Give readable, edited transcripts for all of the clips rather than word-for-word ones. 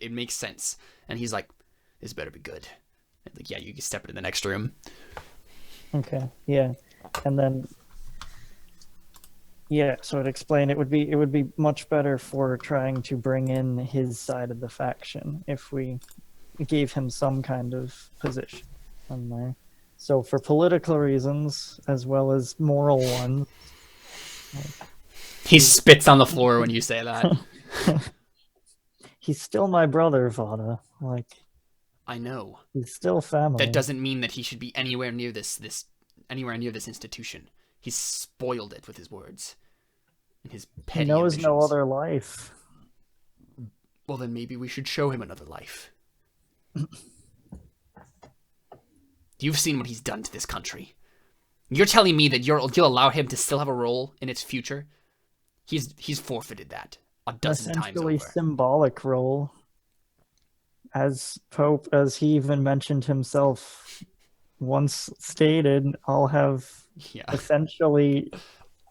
it makes sense. And he's like, this better be good. And like, yeah, you can step into the next room. Okay, yeah. And then, yeah, so to explain, it would be much better for trying to bring in his side of the faction if we gave him some kind of position in there. So for political reasons as well as moral ones, He spits on the floor when you say that. he's still my brother, Vada. Like, I know. he's still family. That doesn't mean that he should be anywhere near this institution. He's spoiled it with his words and his petty He knows ambitions. no other life. Well, then maybe we should show him another life. You've seen what he's done to this country. You're telling me that you'll allow him to still have a role in its future? He's forfeited that a dozen times Essentially over. symbolic role. As Pope, as he even mentioned himself once stated, I'll have essentially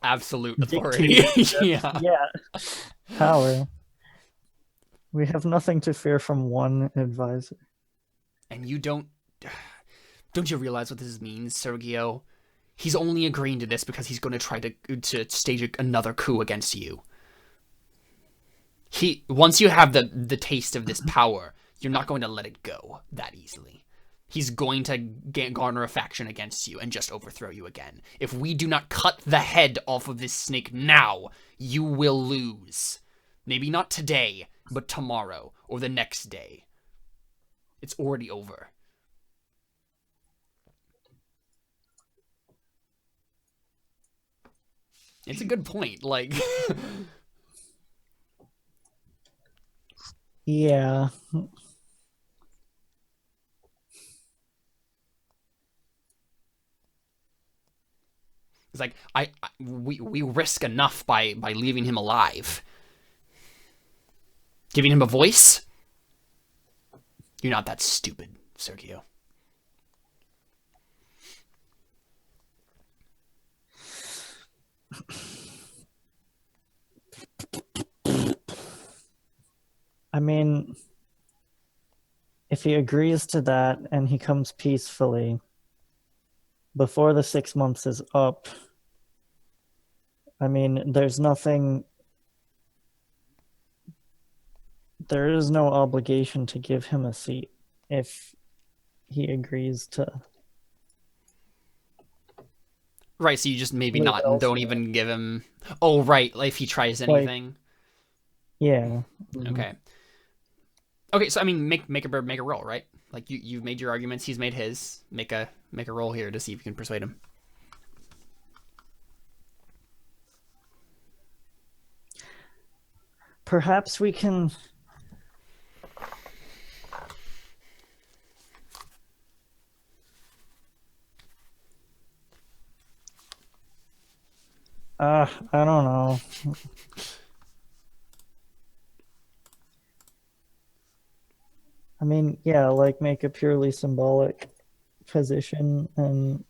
absolute authority. Yeah, power. We have nothing to fear from one advisor. And you don't you realize what this means, Sergio? He's only agreeing to this because he's going to try to stage another coup against you. Once you have the taste of this power, you're not going to let it go that easily. He's going to garner a faction against you and just overthrow you again. If we do not cut the head off of this snake now, you will lose. Maybe not today, but tomorrow or the next day. It's already over. It's a good point. Like, yeah. it's like we risk enough by leaving him alive, giving him a voice. You're not that stupid, Sergio. I mean, if he agrees to that and he comes peacefully before the 6 months is up, I mean, there is no obligation to give him a seat if he agrees to. Right, so you just maybe not and don't even give him. Oh, right, like if he tries anything. Yeah. Okay. Okay, so I mean, make a roll, right? Like you've made your arguments, he's made his. Make a roll here to see if you can persuade him. Perhaps we can. I don't know. I mean, yeah, like make a purely symbolic position and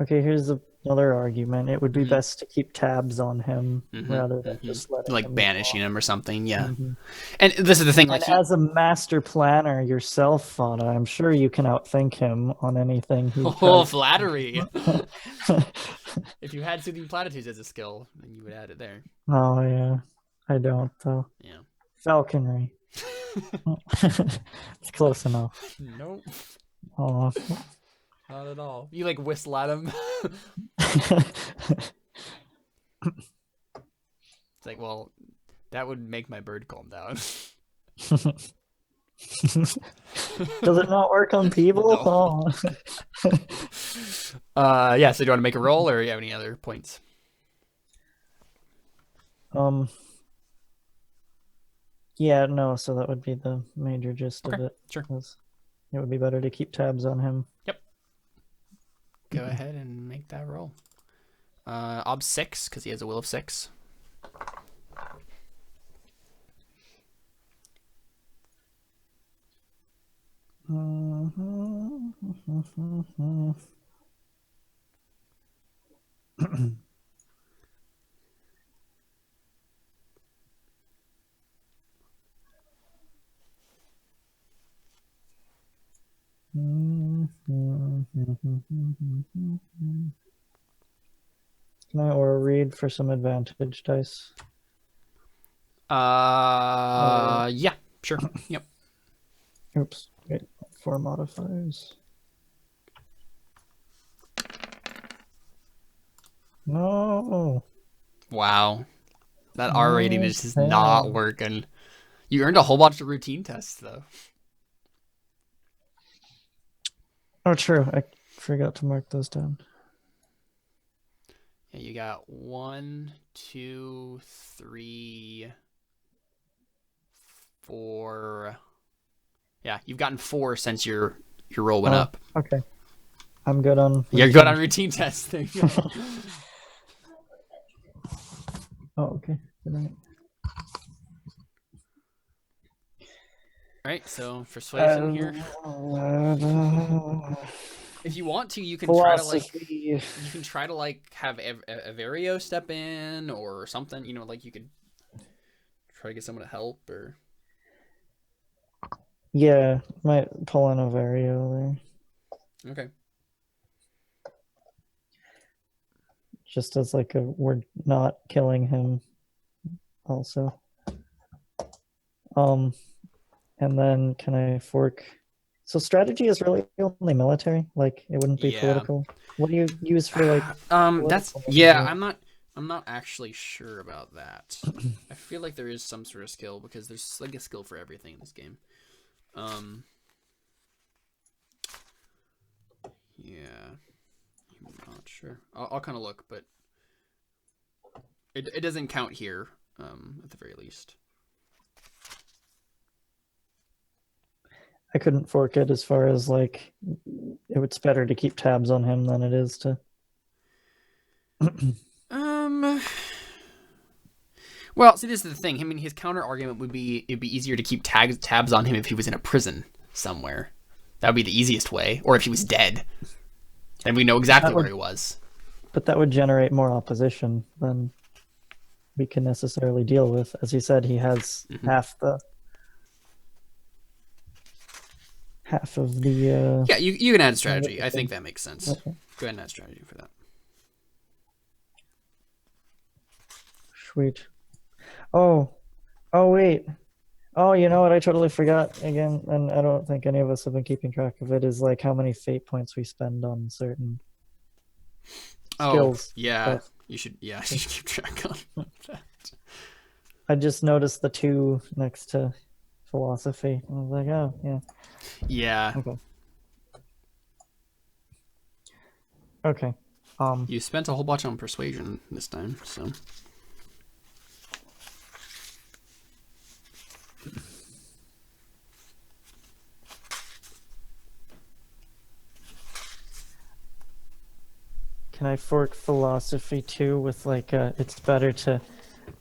okay, here's another argument. It would be best to keep tabs on him rather than just letting like him banishing him or something. Yeah. And this is the thing. Like, as a master planner yourself, Fauna, I'm sure you can outthink him on anything he tries. Flattery. If you had soothing platitudes as a skill, then you would add it there. Oh yeah, I don't though. Yeah. Falconry. It's close enough. Nope. Oh. Not at all. You like whistle at him. It's like, well, that would make my bird calm down. Does it not work on people? No. Yeah, so do you want to make a roll or do you have any other points? Yeah, no, so that would be the major gist of it. Sure. It would be better to keep tabs on him. Yep. Go ahead and make that roll. Ob 6, because he has a will of 6. Can I aura read for some advantage dice? Yeah, sure. Yep. Oops. Wait, 4 modifiers. No. Wow. That R rating is just Okay. not working. You earned a whole bunch of routine tests, though. Oh, true. I forgot to mark those down. Yeah, you got 1, 2, 3, 4. Yeah, you've gotten 4 since your roll went up. Okay. I'm good on. You're good on routine tests. There you go. Oh, okay. Good night. Right, so persuasion here. If you want to, you can try to have Averio step in or something. You know, like you could try to get someone to help or. Yeah, might pull in Averio there. Okay. Just as like we're not killing him. Also. And then can I fork? So strategy is really only military. Like it wouldn't be political. What do you use for like? I'm not actually sure about that. I feel like there is some sort of skill because there's like a skill for everything in this game. Yeah, I'm not sure. I'll kind of look, but it doesn't count here. At the very least. I couldn't fork it as far as like it's better to keep tabs on him than it is to. Well, see, this is the thing. I mean, his counter argument would be it'd be easier to keep tabs on him if he was in a prison somewhere. That would be the easiest way, or if he was dead. Then we know exactly where he was. But that would generate more opposition than we can necessarily deal with. As you said, he has half of the. Yeah, you can add strategy. I think that makes sense. Okay. Go ahead and add strategy for that. Sweet. Oh, wait. Oh, you know what? I totally forgot again, and I don't think any of us have been keeping track of it. Is like how many fate points we spend on certain skills. Yeah, you should. Yeah, you should keep track on that. I just noticed the 2 next to philosophy. I was like, oh yeah. Yeah. Okay. You spent a whole bunch on persuasion this time, so. Can I fork philosophy too with like it's better to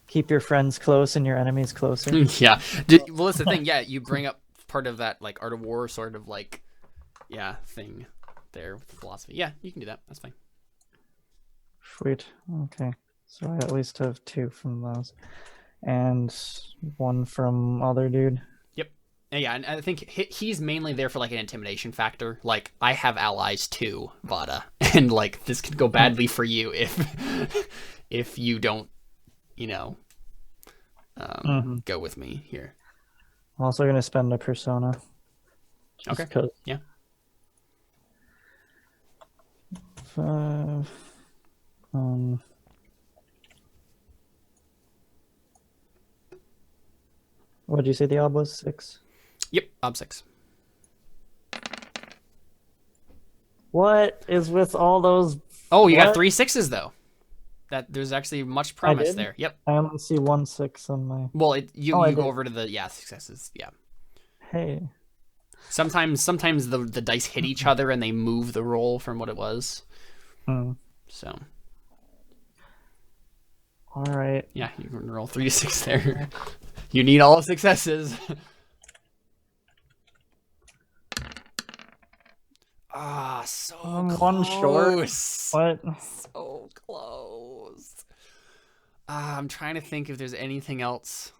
keep your friends close and your enemies closer? Yeah. Well, that's the thing. Yeah, you bring up part of that like Art of War sort of like thing there with philosophy. Yeah, you can do that. That's fine. Sweet. Okay. So I at least have 2 from those. And 1 from other dude. Yep. Yeah, and I think he's mainly there for like an intimidation factor. Like, I have allies too, Vada. And like this could go badly for you if you don't, go with me here. I'm also gonna spend a persona. Okay. Yeah. 5. What did you say the ob was? 6? Yep, ob 6. What is with all those? Oh, you got 3 6s though. That there's actually much promise there. Yep. I only see 1 6 on my. Well, you go over to the successes. Yeah. Hey. Sometimes the dice hit each other and they move the roll from what it was. So. All right. Yeah, you can roll 3 to 6 there. You need all successes. Ah, so I'm one short. close. What? So close. I'm trying to think if there's anything else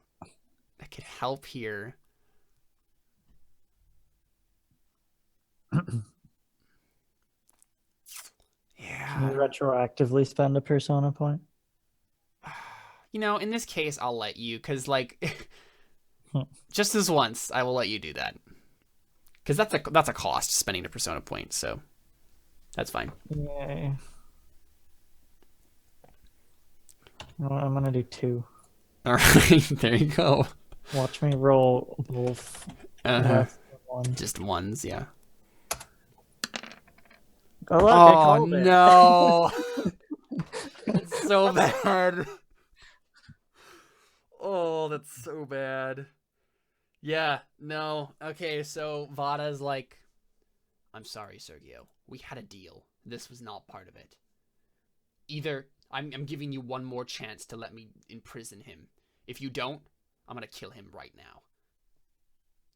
that could help here. Can you Yeah. retroactively spend a persona point? You know, in this case, I'll let you, because, like, Hmm. just this once, I will let you do that. Because that's a cost, spending a persona point, so that's fine. Yay. I'm gonna do 2. All right, there you go. Watch me roll both. Less than 1. Just ones, yeah. Oh look, I Oh, called it. no. It's so bad. Oh, that's so bad. Yeah, no. Okay, so Vada's like, I'm sorry, Sergio. We had a deal. This was not part of it. Either I'm giving you one more chance to let me imprison him. If you don't, I'm gonna kill him right now.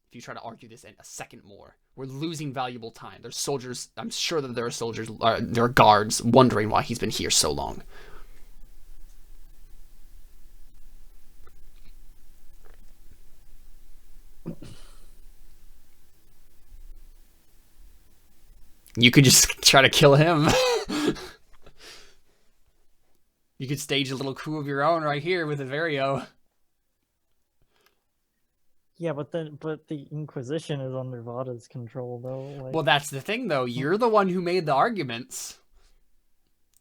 If you try to argue this in a second more, we're losing valuable time. There's soldiers. I'm sure that there are soldiers. There are guards wondering why he's been here so long. You could just try to kill him. You could stage a little coup of your own right here with Averio. Yeah, but the Inquisition is under Vada's control, though. Like, Well, that's the thing, though. You're the one who made the arguments.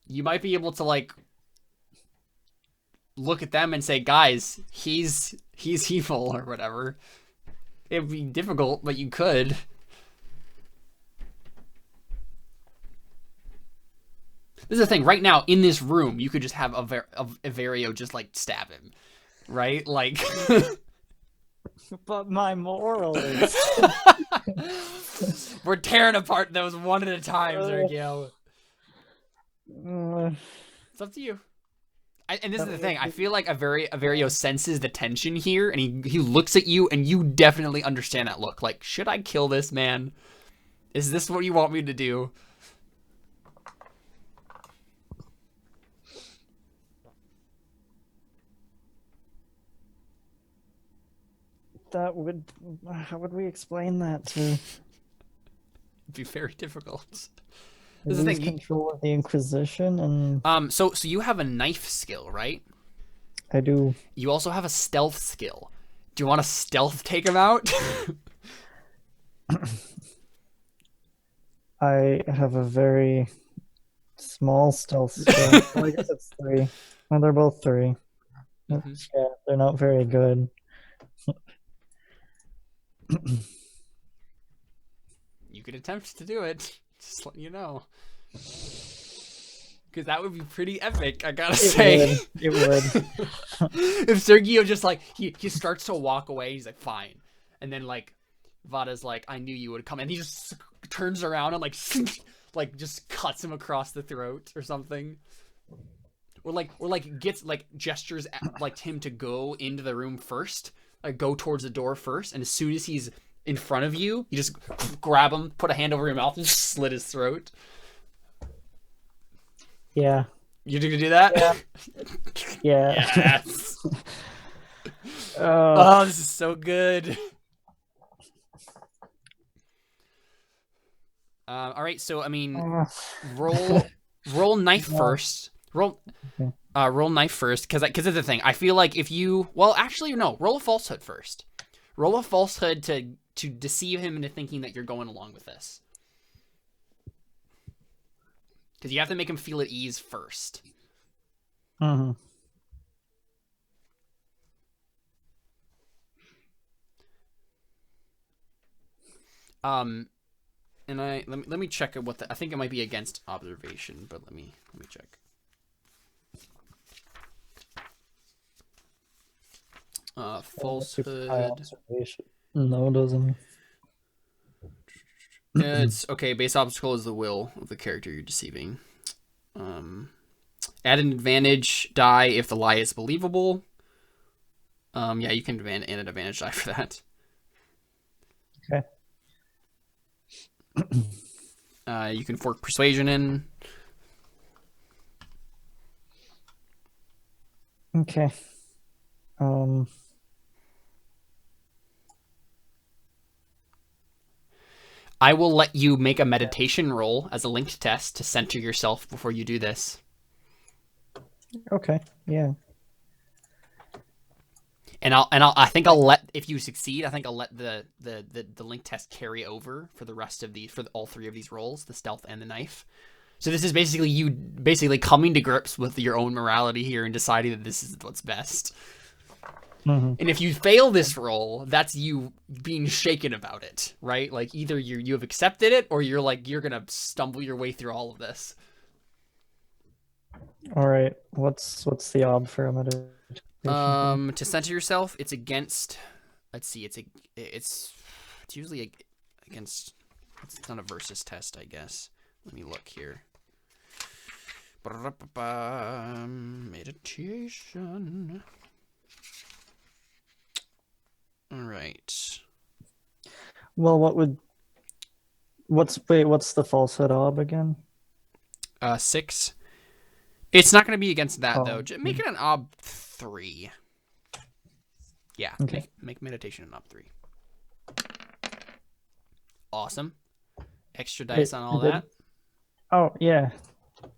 You might be able to, like, look at them and say, guys, he's evil or whatever. It'd be difficult, but you could. This is the thing. Right now, in this room, you could just have Averio just, like, stab him. Right? Like... but my moral is... We're tearing apart those one at a time, Sergio. It's up to you. And this is the thing. I feel like Averio senses the tension here, and he looks at you, and you definitely understand that look. Like, should I kill this man? Is this what you want me to do? That would... How would we explain that to... It'd be very difficult. This is the lose thing. Control of the Inquisition and... So you have a knife skill, right? I do. You also have a stealth skill. Do you want to stealth take him out? I have a very small stealth skill. Well, I guess it's 3. Well, they're both 3. Mm-hmm. Yeah, they're not very good. You could attempt to do it. Just letting you know. Because that would be pretty epic, I gotta say. It would. If Sergio just, like, he starts to walk away, he's like, fine. And then, like, Vada's like, I knew you would come. And he just turns around and, like just cuts him across the throat or something. Or gets, like, gestures at, like, him to go into the room first. Like, go towards the door first. And as soon as he's in front of you, you just grab him, put a hand over your mouth, and just slit his throat. Yeah. You gonna do that? Yeah. Yeah. Yes. Oh, this is so good. All right, so I mean, roll knife first. Roll knife first, because it's the thing. I feel like if you, well, actually no, roll a falsehood first. Roll a falsehood to deceive him into thinking that you're going along with this. Because you have to make him feel at ease first. Mm-hmm. And let me check what I think it might be against observation, but let me check. Falsehood. No, it doesn't. It's okay. Base obstacle is the will of the character you're deceiving. Add an advantage die if the lie is believable. Yeah, you can add an advantage die for that. Okay. You can fork persuasion in. Okay. I will let you make a meditation roll as a linked test to center yourself before you do this. Okay. Yeah. And I think I'll let, if you succeed, I think I'll let the link test carry over for the rest of these, for all 3 of these rolls, the stealth and the knife. So this is basically you coming to grips with your own morality here and deciding that this is what's best. Mm-hmm. And if you fail this roll, that's you being shaken about it, right? Like either you have accepted it, or you're gonna stumble your way through all of this. All right. What's the odd for a meditation? To center yourself, it's against. Let's see. It's usually against. It's not a versus test, I guess. Let me look here. Meditation. All right. Well, what's the falsehood ob again? 6. It's not going to be against that though. Just make it an ob 3. Yeah. Okay. Make meditation an ob 3. Awesome. Extra dice on all that. Oh yeah,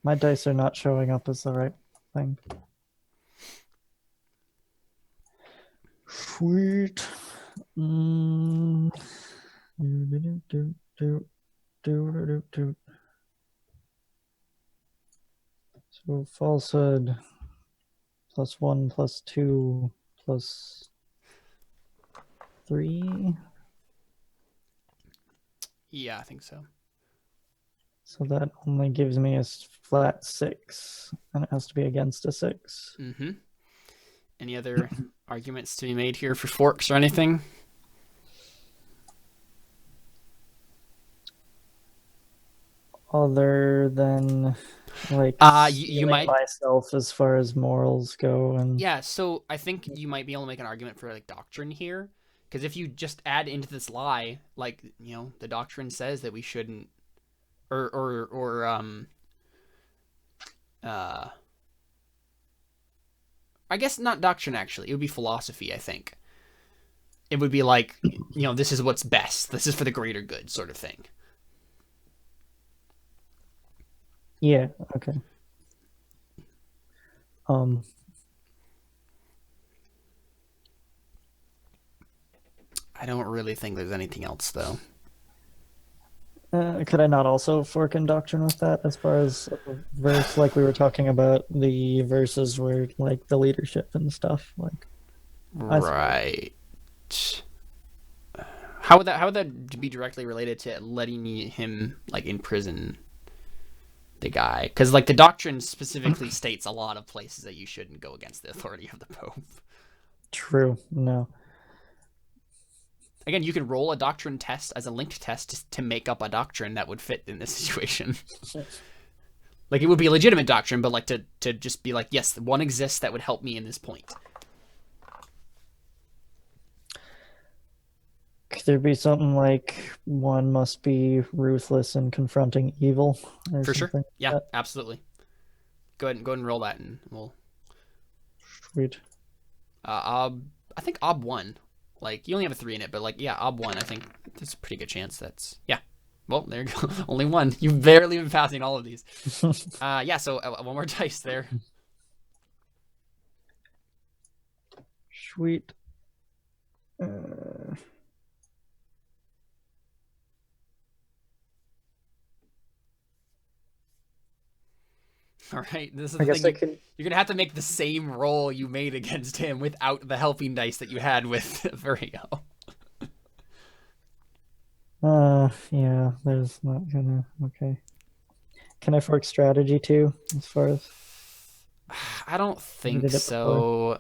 my dice are not showing up as the right thing. Sweet. So falsehood +1 +2 +3. Yeah, I think so. So that only gives me a flat 6, and it has to be against a 6. Mm-hmm. Any other arguments to be made here for forks or anything? Other than like you might myself as far as morals go, and yeah. So I think you might be able to make an argument for like doctrine here, because if you just add into this lie, like the doctrine says that we shouldn't, I guess not doctrine actually. It would be philosophy. I think it would be like this is what's best. This is for the greater good, sort of thing. yeah, okay. I don't really think there's anything else though. Could I not also fork in doctrine with that, as far as a verse like we were talking about, the verses where like the leadership and stuff, like right? How would that be directly related to letting him like imprison the guy? Because like the doctrine specifically states a lot of places that you shouldn't go against the authority of the Pope. True. No. Again, you can roll a doctrine test as a linked test to make up a doctrine that would fit in this situation. Like it would be a legitimate doctrine, but like to just be like, yes, one exists that would help me in this point. Could there be something like one must be ruthless in confronting evil? For sure. Yeah, absolutely. Go ahead and roll that, and we'll. Sweet. I think ob 1. Like you only have a 3 in it, but like yeah, ob 1. I think there's a pretty good chance that's Well, there you go. Only 1. You've barely been passing all of these. Yeah. So one more dice there. Sweet. All right, this is the thing. You're gonna have to make the same roll you made against him without the helping dice that you had with Virgo. Yeah, there's not gonna. Okay. Can I fork strategy too, as far as? I don't think so.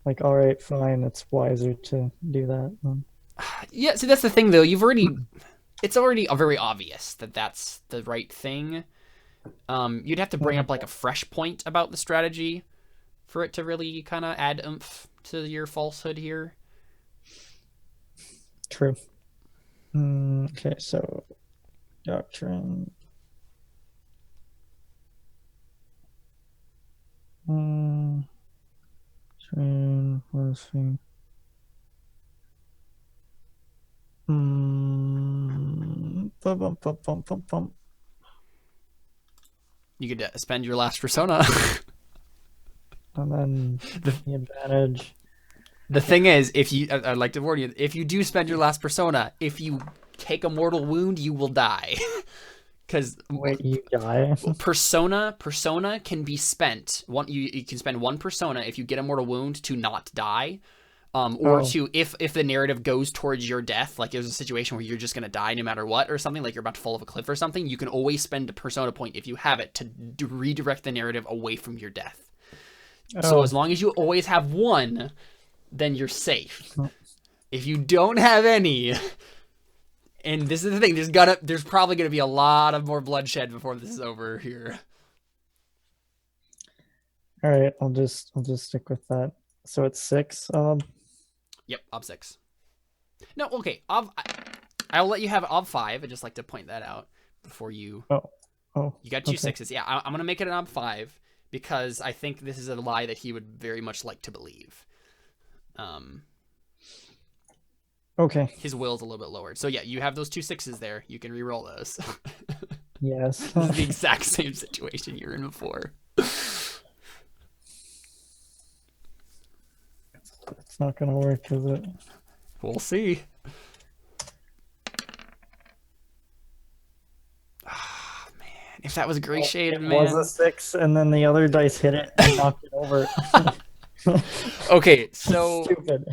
Like, all right, fine. It's wiser to do that. Yeah, see, that's the thing, though. It's already very obvious that that's the right thing. You'd have to bring up like a fresh point about the strategy for it to really kind of add oomph to your falsehood here. True. Okay, so doctrine. Train, philosophy. Bum, bum, bum, bum, bum, bum. You could spend your last persona. And then the advantage. The thing is, if you, I'd like to warn you, if you do spend your last persona, if you take a mortal wound, you will die. Because Wait, you die? persona can be spent. You can spend one persona if you get a mortal wound to not die. Or to if the narrative goes towards your death, like there's a situation where you're just gonna die no matter what or something, like you're about to fall off a cliff or something, you can always spend a persona point if you have it to redirect the narrative away from your death. So as long as you always have one, then you're safe. If you don't have any, and this is the thing, there's probably gonna be a lot of more bloodshed before this is over here. All right, I'll just stick with that. So it's 6. Yep, ob 6. No, okay, I'll let you have ob 5. I'd just like to point that out before you. You got 2 okay. 6s. Yeah, I'm gonna make it an ob 5 because I think this is a lie that he would very much like to believe. Okay. His will's a little bit lowered. So yeah, you have those 2 6s there. You can re-roll those. Yes. This is the exact same situation you're in before. It's not gonna work, is it? We'll see. Oh, man. If that was gray shaded, man. It was a 6, and then the other dice hit it and knocked it over. Okay, so Stupid.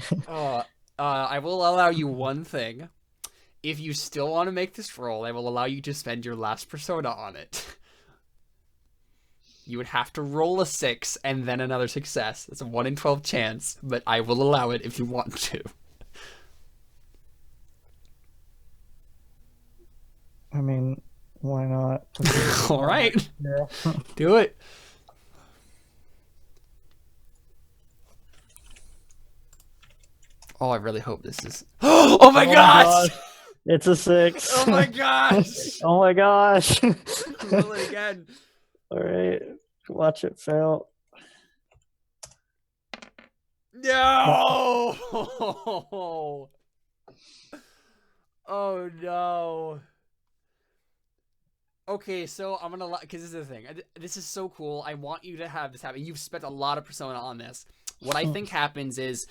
I will allow you one thing. If you still want to make this roll, I will allow you to spend your last persona on it. You would have to roll a 6 and then another success. It's a 1 in 12 chance, but I will allow it if you want to. I mean, why not? All right. Yeah. Do it. Oh, I really hope this is... Oh my gosh! It's a 6. Oh my gosh! Oh my gosh! Roll it again. All right, watch it fail. No! Oh no. Okay, so I'm gonna, because this is the thing. This is so cool. I want you to have this happen. You've spent a lot of persona on this. What I think happens is,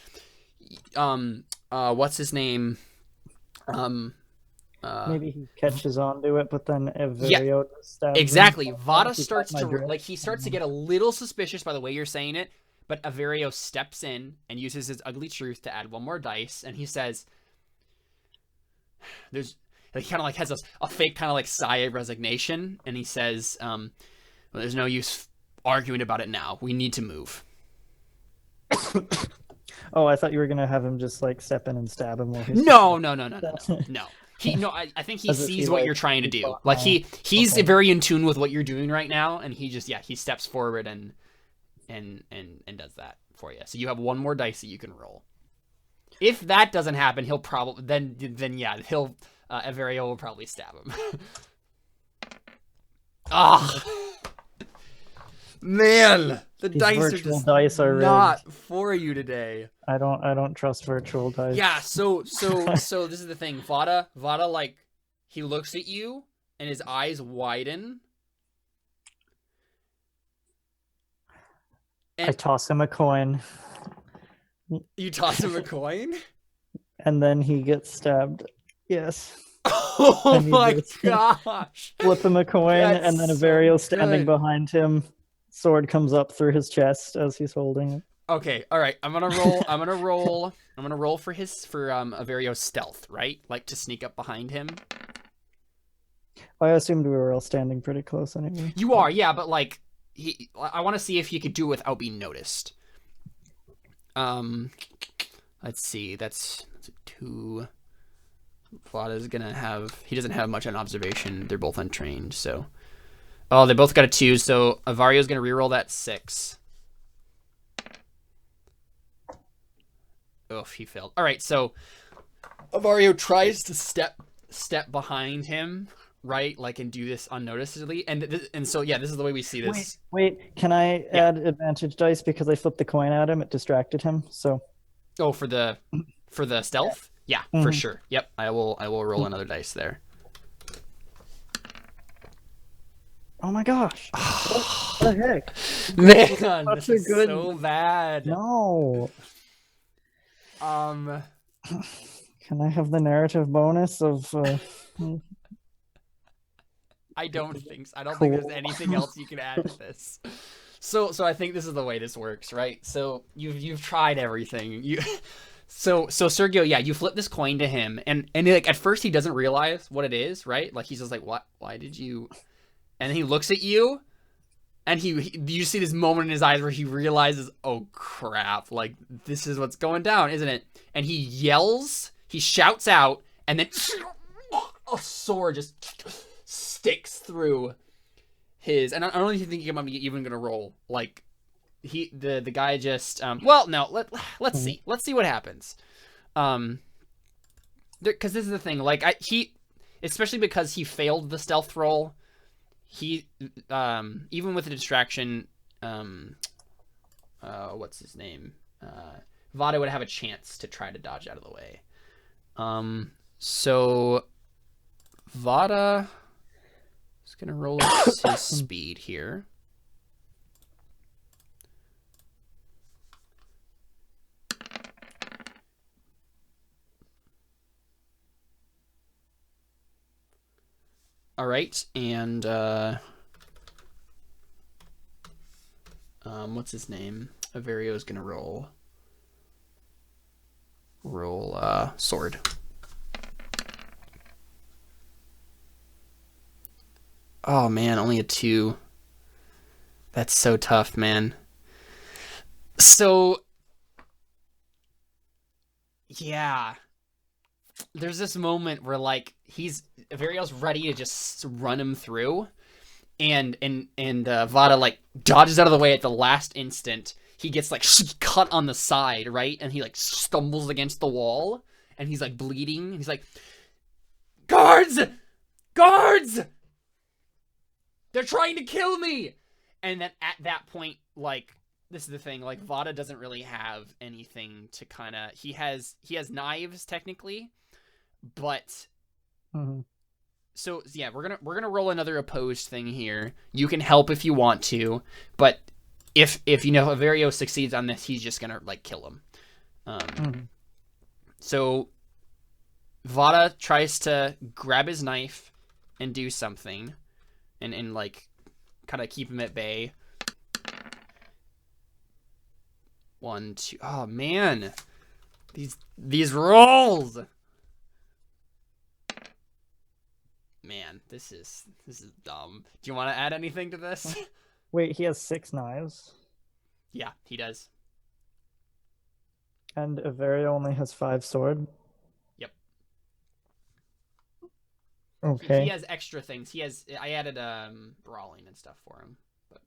what's his name? Maybe he catches on to it, but then Everio stabs exactly. him. Vada starts to he starts to get a little suspicious by the way you're saying it, but Averio steps in and uses his ugly truth to add one more dice, and he says, "There's." He kind of like has a fake kind of like sigh of resignation, and he says, well, "There's no use arguing about it now. We need to move." Oh, I thought you were gonna have him just like step in and stab him. While he's No. I think he As if sees he, what like, you're trying to he do. thought, Like oh, he's okay. very in tune with what you're doing right now, and he just he steps forward and does that for you. So you have one more dice that you can roll. If that doesn't happen, he'll probably then he'll Averio will probably stab him. Ah, man, the These dice are virtual just dice are not rigged. for you today. I don't trust virtual dice. Yeah, so this is the thing. Vada like he looks at you and his eyes widen. And I toss him a coin. You toss him a coin? And then he gets stabbed. Yes. Oh my gosh. Flip him a coin, That's and then Averio so standing good. behind him. Sword comes up through his chest as he's holding it. Okay, all right. I'm gonna roll for Averio's stealth, right? Like to sneak up behind him. I assumed we were all standing pretty close anyway. You are, yeah, but like I want to see if he could do it without being noticed. Let's see. That's a 2. Vlada's gonna have. He doesn't have much on observation. They're both untrained, so. Oh, they both got a 2. So Avario's gonna reroll that 6. Oh, he failed. All right, so Avario tries to step step behind him, right? Like, and do this unnoticeably. And so yeah, this is the way we see this. Wait. Can I add advantage dice because I flipped the coin at him? It distracted him. So. Oh, for the stealth? Yeah, for sure. Yep, I will roll another dice there. Oh my gosh! What the heck? Man, this is good... so bad. No. Can I have the narrative bonus of? I don't think so. I don't think there's anything else you can add to this. So I think this is the way this works, right? So you've tried everything. So Sergio, yeah, you flip this coin to him, and like at first he doesn't realize what it is, right? Like he's just like, what? Why did you? And he looks at you, and you see this moment in his eyes where he realizes, oh crap, like this is what's going down, isn't it? And he yells, he shouts out, and then a sword just sticks through his. And I don't even think I'm even gonna roll. Like the guy just well, no, let's see what happens. Because this is the thing, like especially because he failed the stealth roll. He even with the distraction, what's his name? Vada would have a chance to try to dodge out of the way. So Vada is gonna roll his speed here. All right, and what's his name? Averio's gonna roll sword. Oh man, only a 2. That's so tough, man. So yeah. There's this moment where like Averio's ready to just run him through, and Vada like dodges out of the way at the last instant. He gets like cut on the side, right? And he like stumbles against the wall, and he's like bleeding. He's like, guards! They're trying to kill me! And then at that point, like, this is the thing, like Vada doesn't really have anything to kind of. He has knives technically. But so yeah, we're gonna roll another opposed thing here. You can help if you want to, but if Averio succeeds on this, he's just gonna like kill him. So Vada tries to grab his knife and do something, and like kind of keep him at bay. 1, 2. Oh man, these rolls. Man, this is dumb. Do you want to add anything to this? Wait, he has 6 knives. Yeah, he does. And Averio only has 5 sword. Yep. Okay. He has extra things. I added brawling and stuff for him. But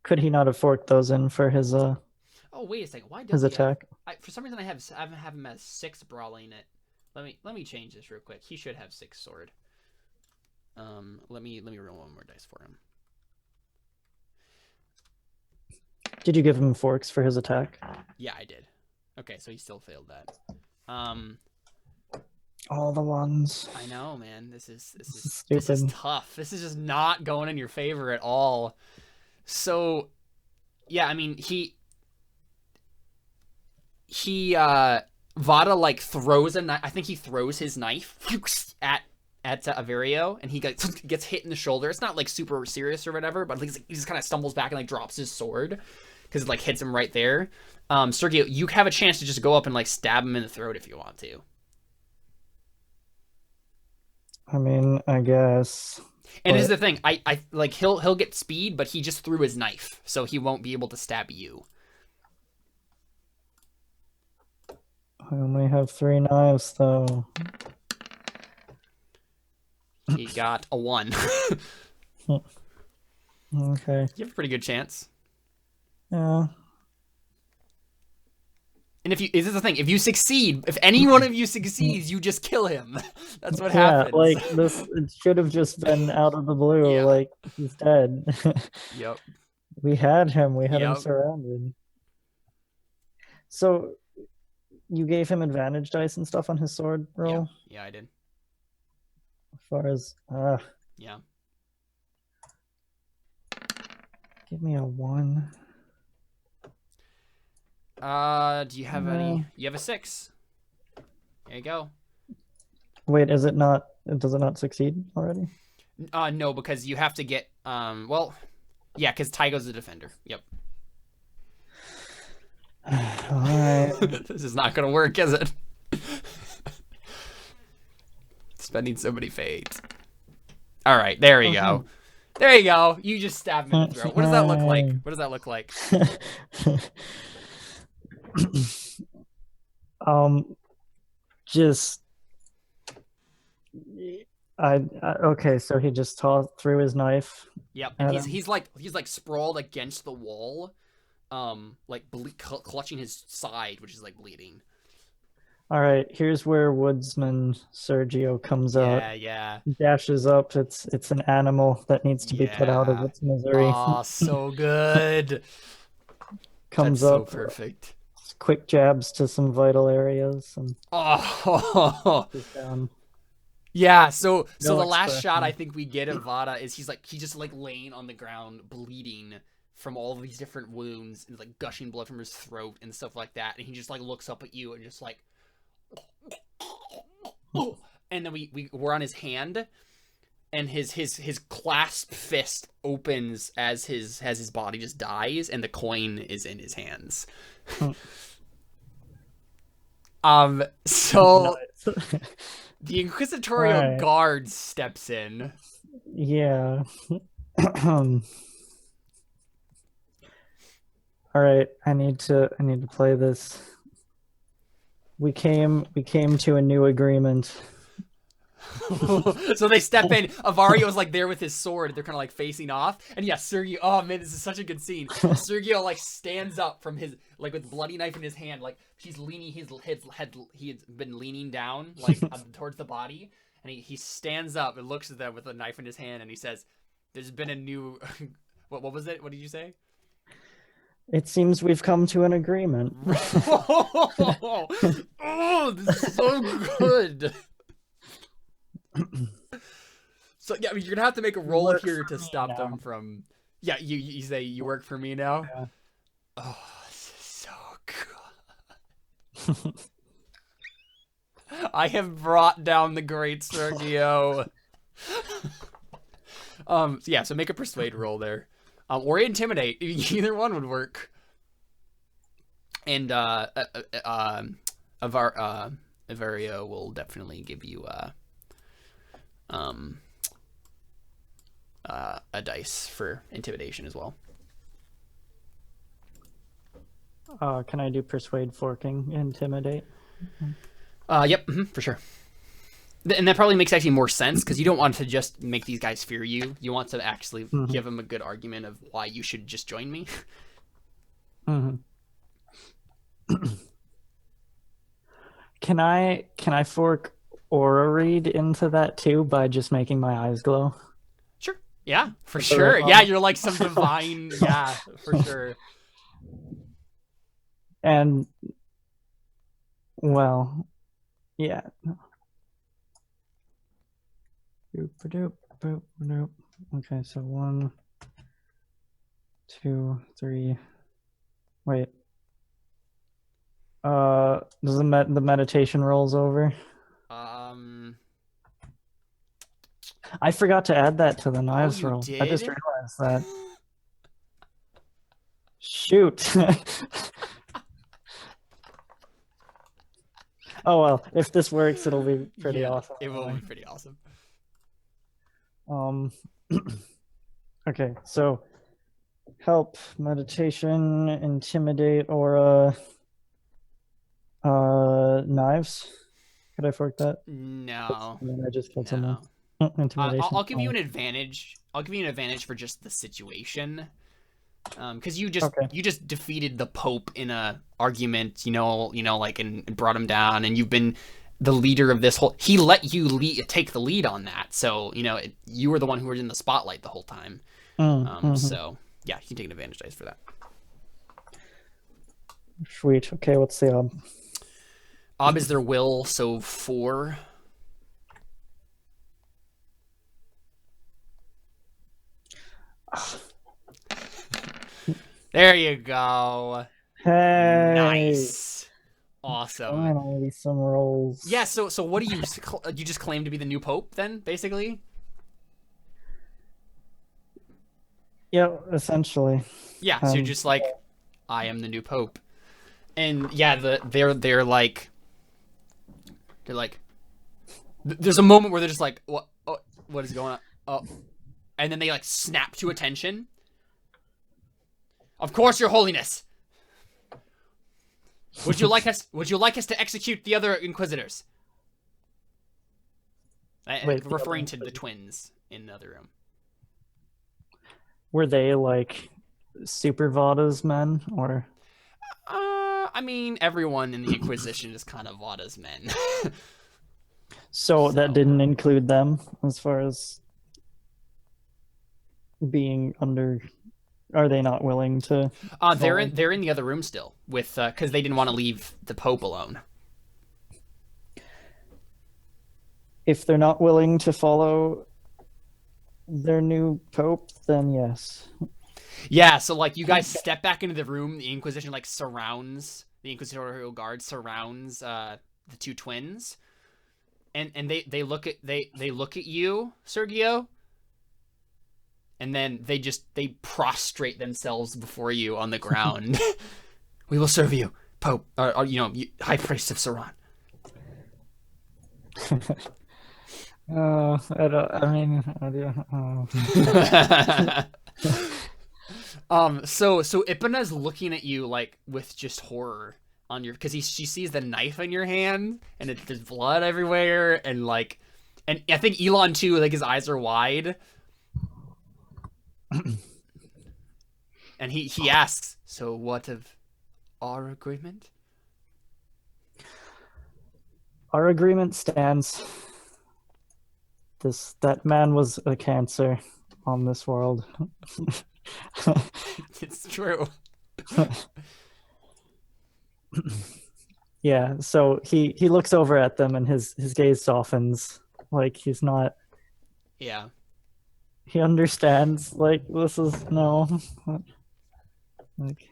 could he not have forked those in for his Oh, wait a second. Why does his attack? For some reason I have him as 6 brawling it. Let me change this real quick. He should have 6 sword. Let me roll one more dice for him. Did you give him forks for his attack? Yeah, I did. Okay, so he still failed that. All the ones. I know, man. This is stupid. This is tough. This is just not going in your favor at all. So, yeah, I mean, Vada like throws a knife. I think he throws his knife at Averio, and he gets hit in the shoulder. It's not like super serious or whatever, but he just kind of stumbles back and like drops his sword because it like hits him right there. Sergio, you have a chance to just go up and like stab him in the throat if you want to. I mean, I guess. And this is the thing. I like he'll get speed, but he just threw his knife, so he won't be able to stab you. I only have 3 knives, though. He got a 1. Okay. You have a pretty good chance. Yeah. And if this is the thing, if you succeed, if any one of you succeeds, you just kill him. That's what happens. Like this, it should have just been out of the blue. Yeah. Like he's dead. Yep. We had him. We had him Yep. surrounded. So you gave him advantage dice and stuff on his sword roll? Yeah, I did. As far as Yeah. give me a 1. Do you have any? You have a 6. There you go. Wait, is it not? Does it not succeed already? No, because you have to get well, yeah, because Tygo's a defender. Yep. All right. This is not gonna work, is it? Spending so many fades. All right, there we go. There you go. You just stab him in the throat. What does that look like? What does that look like? Just okay, so he just threw his knife. Yep, and he's like sprawled against the wall, like clutching his side, which is like bleeding. All right, here's where woodsman Sergio comes out. Yeah. Dashes up. It's an animal that needs to be put out of its misery. Oh, so good. Comes That's up. So perfect. Quick jabs to some vital areas and down. Yeah, so No the last expression. shot I think we get of Vada is he's just like laying on the ground bleeding from all of these different wounds and like gushing blood from his throat and stuff like that, and he just like looks up at you and just like and then we're on his hand, and his clasped fist opens as his body just dies, and the coin is in his hands. So the inquisitorial guard steps in. Yeah. All right, I need to play this. We came to a new agreement. So they step in. Avario's like there with his sword. They're kind of like facing off. And yeah, Sergio. Oh man, this is such a good scene. Sergio like stands up from his like with bloody knife in his hand, like he's leaning his head. He had been leaning down like towards the body, and he stands up and looks at them with a knife in his hand, and he says, "There's been a new." What was it? What did you say? It seems we've come to an agreement. Oh, this is so good. So yeah, I mean, you're gonna have to make a roll here to stop them from. Yeah, you say you work for me now. Yeah. Oh, this is so good. I have brought down the great Sergio. Yeah, so make a persuade roll there, or intimidate. Either one would work. And Avario will definitely give you a dice for intimidation as well. Can I do persuade, forking, intimidate? Yep, for sure. And that probably makes actually more sense, because you don't want to just make these guys fear you. You want to actually give them a good argument of why you should just join me. Can I fork aura read into that too by just making my eyes glow? Sure. Yeah, for sure. Yeah, you're like some divine. Yeah, for sure. And well, yeah. Okay, so 1, 2, 3. Wait. Does the meditation rolls over? I forgot to add that to the knives roll. Did? I just realized that. Shoot. Oh well, if this works, it'll be pretty awesome. It will be pretty awesome. Okay, so help, meditation, intimidate, aura, knives. Could I fork that? No. And then I just killed someone. Intimidation. I'll give you an advantage. I'll give you an advantage for just the situation. Because you just defeated the Pope in a argument, like and brought him down, and you've been the leader of this whole. He let you take the lead on that, so you were the one who was in the spotlight the whole time. So yeah, you can take an advantage dice for that. Sweet. Okay, what's the ob? Ob is their will, so 4. There you go. Hey. Nice. Awesome. Finally, some rolls. Yeah. So what do you just claim to be the new Pope then, basically? Yeah, essentially. Yeah. So you're just like, I am the new Pope, and yeah, they're like, there's a moment where they're just like, what? Oh, what is going on? Oh, and then they like snap to attention. Of course, Your Holiness. Would you like us to execute the other Inquisitors? Wait, referring to the twins in the other room. Were they like Super Vada's men, or? I mean, everyone in the Inquisition is kind of Vada's men. So that didn't include them as far as being under. Are they not willing to? They're in the other room still with because they didn't want to leave the Pope alone. If they're not willing to follow their new Pope, then yes. Yeah, so like you guys step back into the room, the Inquisition like surrounds the Inquisitorial Guard surrounds the two twins, and they look at you, Sergio, and then they prostrate themselves before you on the ground. We will serve you, Pope, or High Priest of Ceran. So Ipane's looking at you like with just horror on your, because she sees the knife in your hand and there's blood everywhere, and I think Elon too, like his eyes are wide, and he asks, "So what of our agreement?" Our agreement stands. That man was a cancer on this world. It's true. Yeah, so he looks over at them and his gaze softens, like he's not. Yeah. He understands, like, this is no. Like,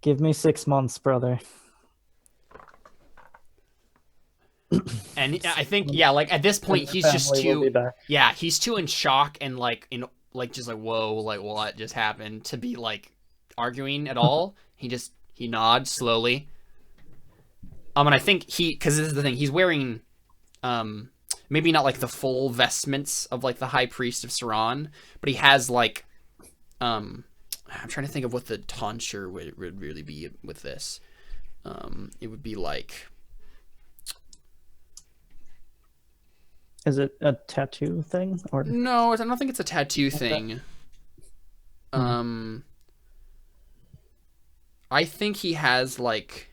give me 6 months, brother. And I think, yeah, like at this point he's just too, yeah, he's too in shock and just like, whoa, like what just happened to be like arguing at all. He nods slowly. And I think because this is the thing, he's wearing maybe not like the full vestments of like the High Priest of Ceran, but he has like I'm trying to think of what the tonsure would really be with this. It would be like, is it a tattoo thing, or no? I don't think it's a tattoo thing. I think he has like,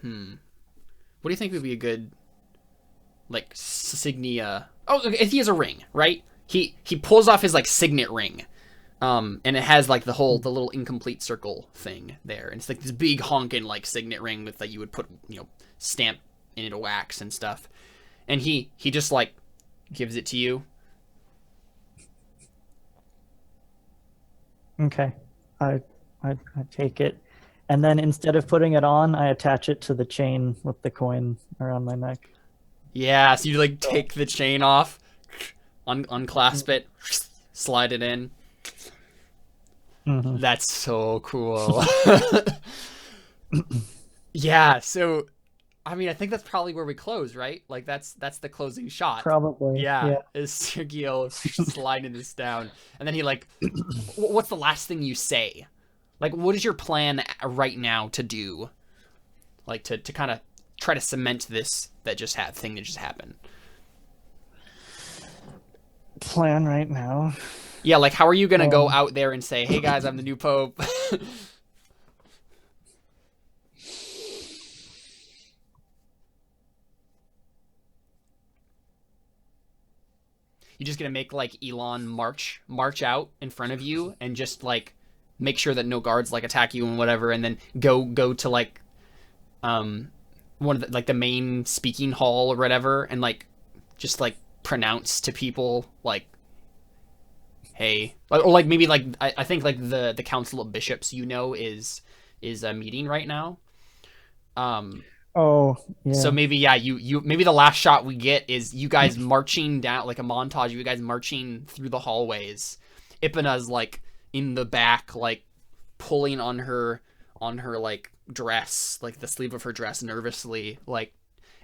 what do you think would be a good like signia? Oh, okay, he has a ring, right? He pulls off his like signet ring, and it has like the little incomplete circle thing there, and it's like this big honking like signet ring with you would put stamp in it, wax and stuff, and he just like gives it to you. Okay, I take it, and then instead of putting it on, I attach it to the chain with the coin around my neck. Yeah, so you like take the chain off, unclasp it, slide it in. Mm-hmm. That's so cool. Yeah, so I mean, I think that's probably where we close, right? Like that's the closing shot. Probably. Yeah. Is Sergio sliding this down, and then he like, what's the last thing you say? Like, what is your plan right now to do? Like to kind of try to cement this thing that just happened. plan right now. Yeah, like how are you gonna go Um, out there and say, "Hey guys, I'm the new pope"? You're just gonna make like Elon march out in front of you and just like make sure that no guards like attack you and whatever, and then go to like um one of the, like the main speaking hall or whatever, and like just like pronounce to people like, hey, or like maybe like I think like the council of bishops, is a meeting right now. um oh so yeah. maybe, yeah, you maybe the last shot we get is you guys marching down, like a montage of you guys marching through the hallways. Ipana's like in the back, like pulling on her like dress, like the sleeve of her dress nervously, like,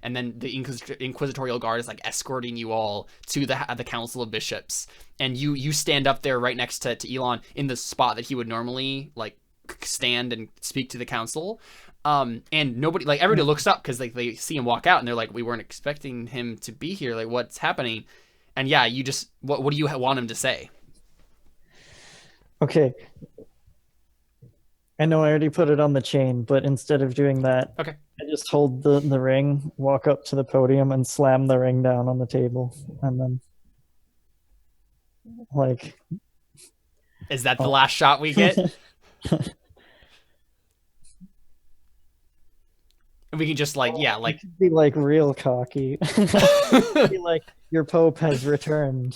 and then the inquisitorial guard is like escorting you all to the council of bishops, and you stand up there right next to Elon in the spot that he would normally like stand and speak to the council. And nobody, like, everybody looks up because like they see him walk out and they're like, we weren't expecting him to be here, like what's happening? And yeah, you just, what do you want him to say? Okay. I know I already put it on the chain, but instead of doing that, Okay. I just hold the ring, walk up to the podium, and slam the ring down on the table, and then like, Is that the oh. last shot we get? And we can just like, yeah, I like could be like real cocky. Be like, your pope has returned.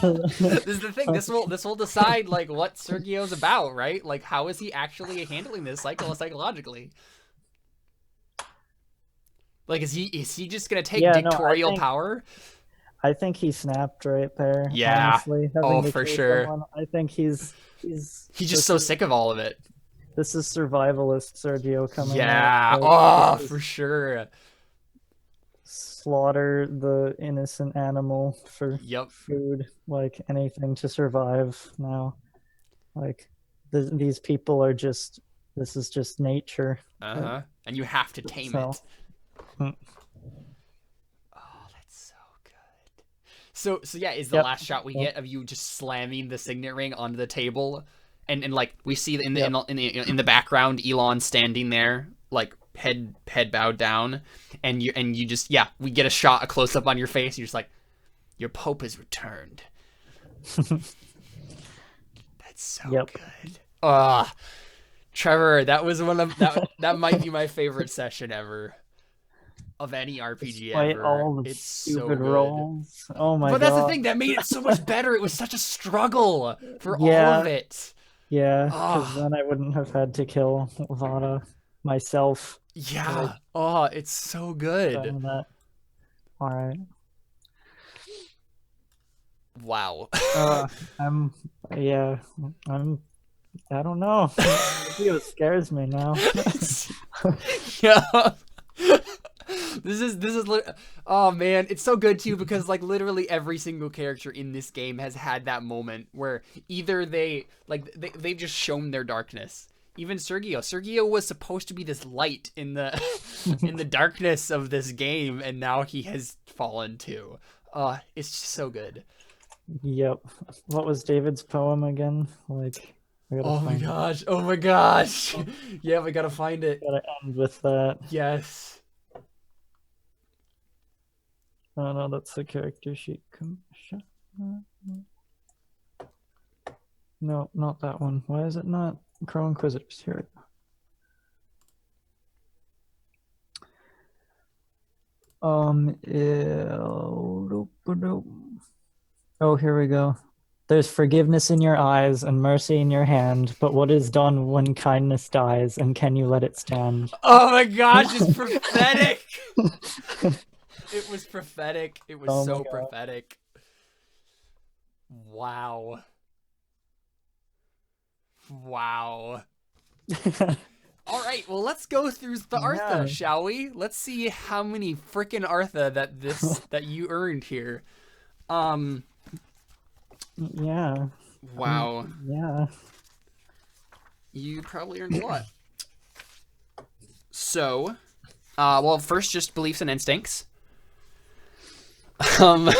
this is the thing. This will decide like what Sergio's about, right? Like how is he actually handling this psychologically? Like is he just gonna take Yeah, no, dictatorial power? I think he snapped right there. Yeah. Honestly, Oh, having to for kill sure. someone, I think he's He's just so sick of all of it. this is survivalist Sergio coming out. Yeah. Like, Oh, this for is sure. slaughter the innocent animal for Yep. food, like anything to survive now. Like these people are just this is just nature. Uh-huh. And you have to tame So it. Oh, that's so good. So yeah, is the yep, last shot we yep, get of you just slamming the signet ring onto the table, and like we see in the yep. in the background Elon standing there, like head bowed down, and you just, yeah, we get a close up on your face. You're just like, your pope has returned. That's so Yep. good. Trevor, that was that might be my favorite session ever of any RPG Despite ever. all the It's so stupid good. rolls. Oh my But that's the god. thing that made it so much better. It was such a struggle for all of Yeah, it. yeah, because Oh, then I wouldn't have had to kill Vada myself. Like yeah. Oh, it's so good. trying that. All right. Wow. Uh, I'm. Yeah. I'm. I don't know. Video scares me now. Yeah. Oh man, it's so good too, because like literally every single character in this game has had that moment where either they've just shown their darkness. Even Sergio was supposed to be this light in the in the darkness of this game, and now he has fallen too. It's just so good. Yep. What was David's poem again? Like, I gotta Oh my find it. gosh. Oh my gosh. Yeah, we gotta find it. Gotta end with that. Yes. Oh no, that's the character sheet. No, not that one. Why is it not Crow Inquisitors? Here. Oh, here we go. There's forgiveness in your eyes and mercy in your hand, but what is done when kindness dies, and can you let it stand? Oh my gosh, it's prophetic. It was prophetic. It was Oh my so God. prophetic. Wow. Wow. All right, well, let's go through the Artha, Yeah. shall we? Let's see how many freaking Artha that you earned here. Yeah. Wow. Yeah. You probably earned a lot. So, well, first, just beliefs and instincts. Um,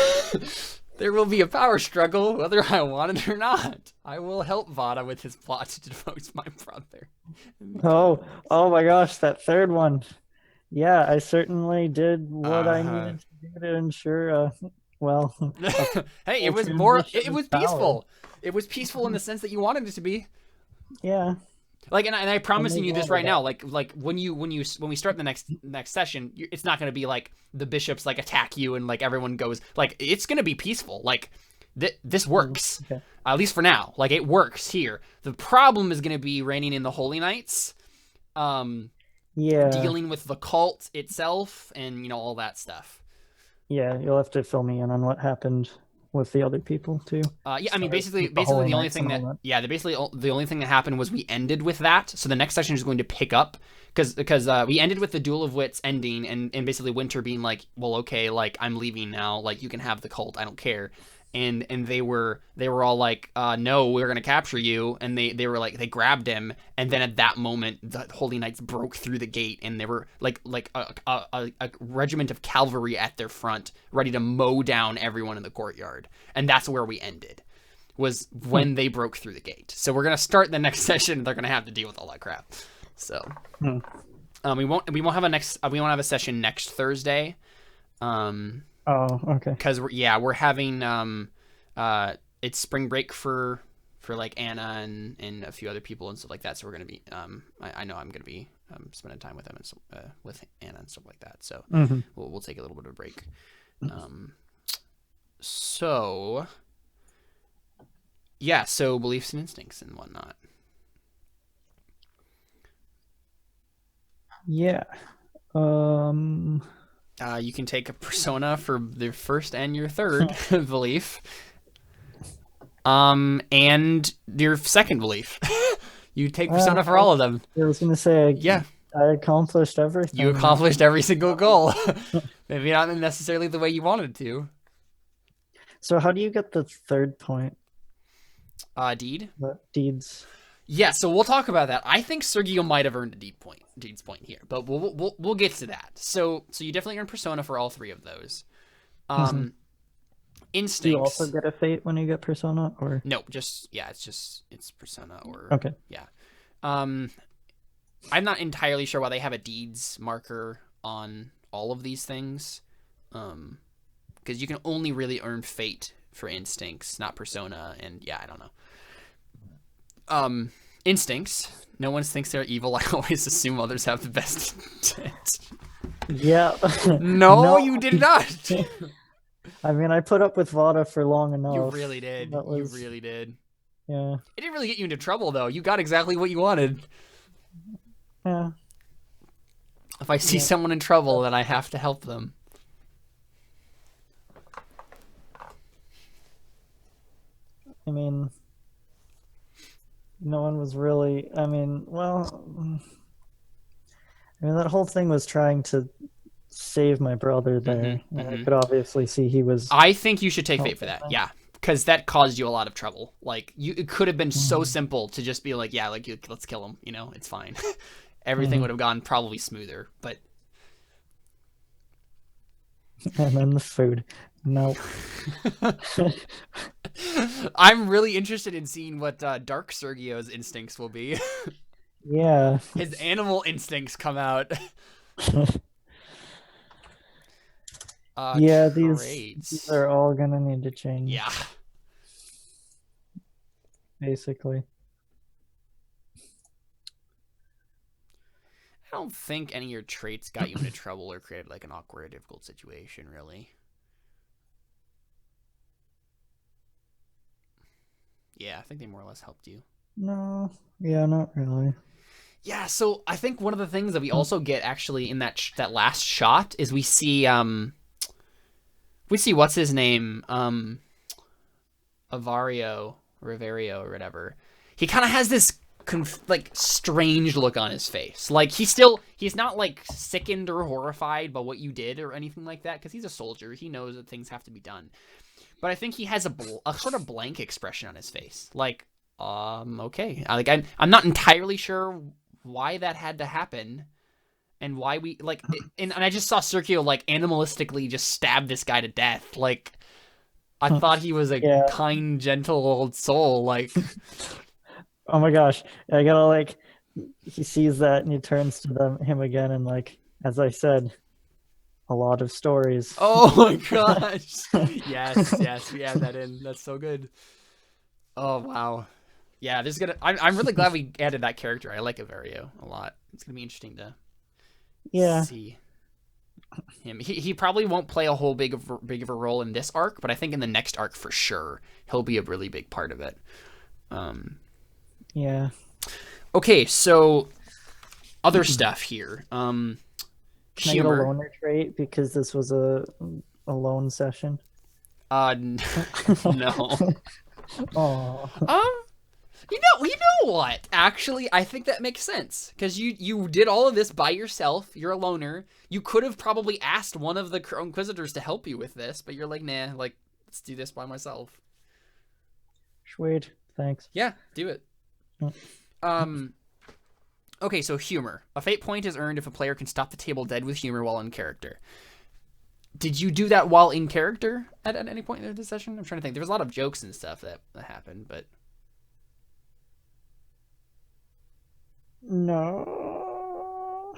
There will be a power struggle, whether I want it or not. I will help Vada with his plot to devote my brother. Oh my gosh, that third one. Yeah, I certainly did what I needed to do to ensure well, hey, it was peaceful. It was peaceful in the sense that you wanted it to be. Yeah. Like, and I promising you this right now. Like when we start the next session, it's not going to be like the bishops like attack you and like everyone goes. Like, it's going to be peaceful. Like, this works, at least for now. Like, it works here. The problem is going to be reigning in the Holy Knights, dealing with the cult itself, and all that stuff. Yeah, you'll have to fill me in on what happened with the other people too. Yeah, I mean, basically the only thing the only thing that happened was we ended with that. So the next session is going to pick up because we ended with the Duel of Wits ending and basically Winter being like, well, okay, like, I'm leaving now, like, you can have the cult, I don't care. And they were all like, no, we're gonna capture you, and they were like, they grabbed him, and then at that moment the Holy Knights broke through the gate, and they were like a regiment of cavalry at their front, ready to mow down everyone in the courtyard, and that's where we ended, was when they broke through the gate. So we're gonna start the next session. They're gonna have to deal with all that crap. So we won't have a session next Thursday. Oh, okay. Because we're having it's spring break for like Anna and a few other people and stuff like that. So we're gonna be I know I'm gonna be spending time with them and with Anna and stuff like that. So we'll take a little bit of a break. So beliefs and instincts and whatnot. Yeah. You can take a persona for the first and your third belief. And your second belief. You take persona for all of them. I was going to say, I accomplished everything. You accomplished every single goal. Maybe not necessarily the way you wanted to. So how do you get the third point? Deed? Deeds. Yeah, so we'll talk about that. I think Sergio might have earned a Deeds point here, but we'll get to that. So you definitely earn persona for all three of those. Instincts. Do you also get a fate when you get persona, or no? It's persona or okay. Yeah. I'm not entirely sure why they have a deeds marker on all of these things, because you can only really earn fate for instincts, not persona, and I don't know. Instincts. No one thinks they're evil. I always assume others have the best intent. Yeah. No, you did not. I mean, I put up with Vada for long enough. You really did. You really did. Yeah. It didn't really get you into trouble, though. You got exactly what you wanted. Yeah. If I see someone in trouble, then I have to help them. I mean, no one was really, that whole thing was trying to save my brother there. I could obviously see he was. I think you should take fate for that. Yeah. Because that caused you a lot of trouble. Like, it could have been so simple to just be like, let's kill him. It's fine. Everything would have gone probably smoother, but. And then the food. No. I'm really interested in seeing what Dark Sergio's instincts will be. Yeah. His animal instincts come out. These are all gonna need to change. Yeah. Basically. I don't think any of your traits got you into trouble or created like an awkward or difficult situation, really. Yeah, I think they more or less helped you. No. Yeah, not really. Yeah, so I think one of the things that we also get actually in that last shot is we see what's his name, Riverio or whatever. He kind of has this strange look on his face. Like he's not like sickened or horrified by what you did or anything like that, because he's a soldier. He knows that things have to be done. But I think he has a sort of blank expression on his face. Like, okay. I'm not entirely sure why that had to happen and why we and I just saw Sergio like animalistically just stab this guy to death. Like, I thought he was a Yeah. kind, gentle old soul. Like, Oh my gosh. I gotta like he sees that and he turns to him again and like, as I said, a lot of stories. oh my gosh. Yes, we add that in. That's so good. Oh wow. Yeah, this is gonna. I'm really glad we added that character. I like Averio a lot. It's gonna be interesting to Yeah. see him. He probably won't play a whole big of a role in this arc, but I think in the next arc for sure he'll be a really big part of it. Yeah. Okay, so other stuff here. Can I get a Humor. loner trait because this was a lone session? No. Oh. You know what? Actually, I think that makes sense because you did all of this by yourself. You're a loner. You could have probably asked one of the Crow Inquisitors to help you with this, but you're like, nah, like let's do this by myself. Sweet. Thanks. Yeah, do it. Okay, so humor. A fate point is earned if a player can stop the table dead with humor while in character. Did you do that while in character at any point in the session? I'm trying to think. There was a lot of jokes and stuff that happened, but No,